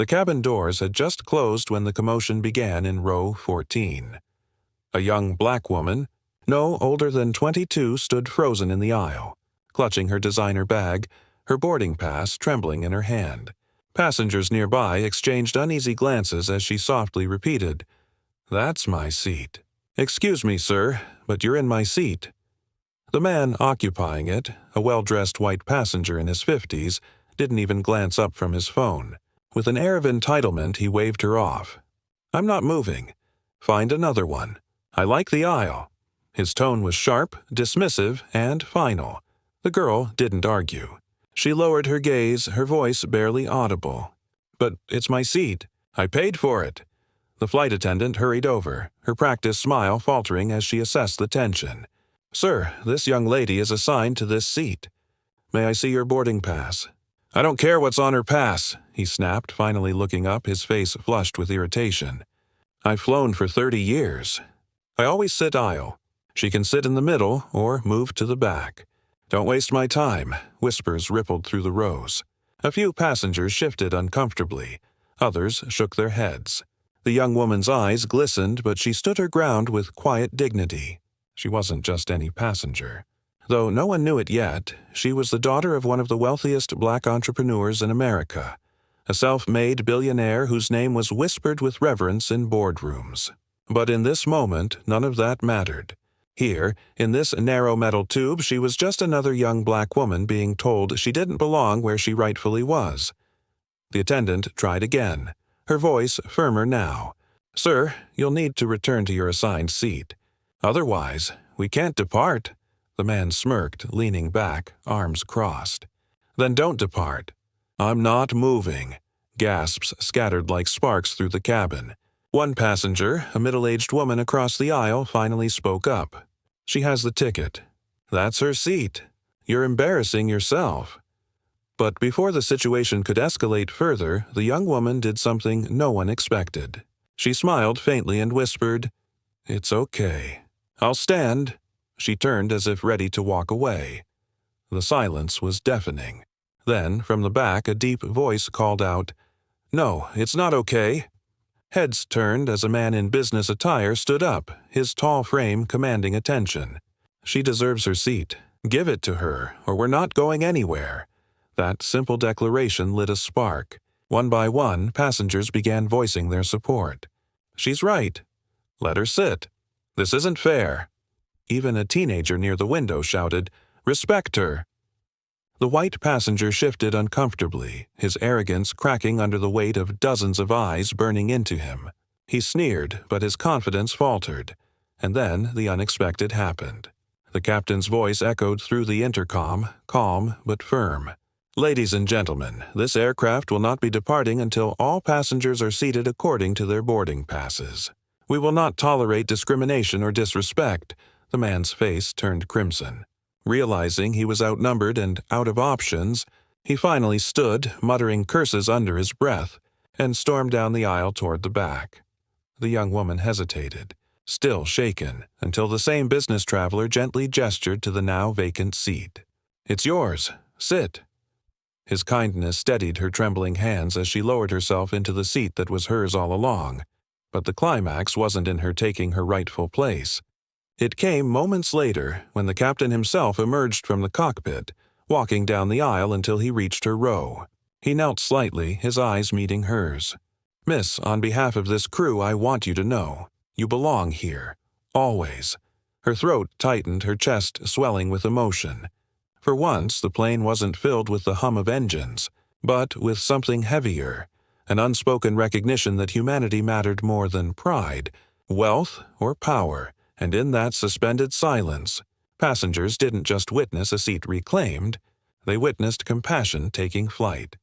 The cabin doors had just closed when the commotion began in row 14. A young black woman, no older than 22, stood frozen in the aisle, clutching her designer bag, her boarding pass trembling in her hand. Passengers nearby exchanged uneasy glances as she softly repeated, "That's my seat." "Excuse me, sir, but you're in my seat." The man occupying it, a well-dressed white passenger in his 50s, didn't even glance up from his phone. With an air of entitlement, he waved her off. "I'm not moving. Find another one. I like the aisle." His tone was sharp, dismissive, and final. The girl didn't argue. She lowered her gaze, her voice barely audible. "But it's my seat. I paid for it." The flight attendant hurried over, her practiced smile faltering as she assessed the tension. "Sir, this young lady is assigned to this seat. May I see your boarding pass?" "I don't care what's on her pass," he snapped, finally looking up, his face flushed with irritation. "I've flown for 30 years. I always sit aisle. She can sit in the middle or move to the back." "Don't waste my time," whispers rippled through the rows. A few passengers shifted uncomfortably. Others shook their heads. The young woman's eyes glistened, but she stood her ground with quiet dignity. She wasn't just any passenger. Though no one knew it yet, she was the daughter of one of the wealthiest black entrepreneurs in America, a self-made billionaire whose name was whispered with reverence in boardrooms. But in this moment, none of that mattered. Here, in this narrow metal tube, she was just another young black woman being told she didn't belong where she rightfully was. The attendant tried again, her voice firmer now. "Sir, you'll need to return to your assigned seat. Otherwise, we can't depart." The man smirked, leaning back, arms crossed. "Then don't depart." "I'm not moving." Gasps scattered like sparks through the cabin. One passenger, a middle-aged woman across the aisle, finally spoke up. "She has the ticket." "That's her seat. You're embarrassing yourself." But before the situation could escalate further, the young woman did something no one expected. She smiled faintly and whispered, "It's okay. I'll stand." She turned as if ready to walk away. The silence was deafening. Then, from the back, a deep voice called out, "No, it's not okay." Heads turned as a man in business attire stood up, his tall frame commanding attention. "She deserves her seat. Give it to her, or we're not going anywhere." That simple declaration lit a spark. One by one, passengers began voicing their support. "She's right. Let her sit. This isn't fair." Even a teenager near the window shouted, "Respect her." The white passenger shifted uncomfortably, his arrogance cracking under the weight of dozens of eyes burning into him. He sneered, but his confidence faltered. And then the unexpected happened. The captain's voice echoed through the intercom, calm but firm. "Ladies and gentlemen, this aircraft will not be departing until all passengers are seated according to their boarding passes. We will not tolerate discrimination or disrespect." The man's face turned crimson. Realizing he was outnumbered and out of options, he finally stood, muttering curses under his breath, and stormed down the aisle toward the back. The young woman hesitated, still shaken, until the same business traveler gently gestured to the now vacant seat. "It's yours. Sit." His kindness steadied her trembling hands as she lowered herself into the seat that was hers all along. But the climax wasn't in her taking her rightful place. It came moments later when the captain himself emerged from the cockpit, walking down the aisle until he reached her row. He knelt slightly, his eyes meeting hers. "Miss, on behalf of this crew, I want you to know. You belong here. Always." Her throat tightened, her chest swelling with emotion. For once, the plane wasn't filled with the hum of engines, but with something heavier, an unspoken recognition that humanity mattered more than pride, wealth, or power. And in that suspended silence, passengers didn't just witness a seat reclaimed, they witnessed compassion taking flight.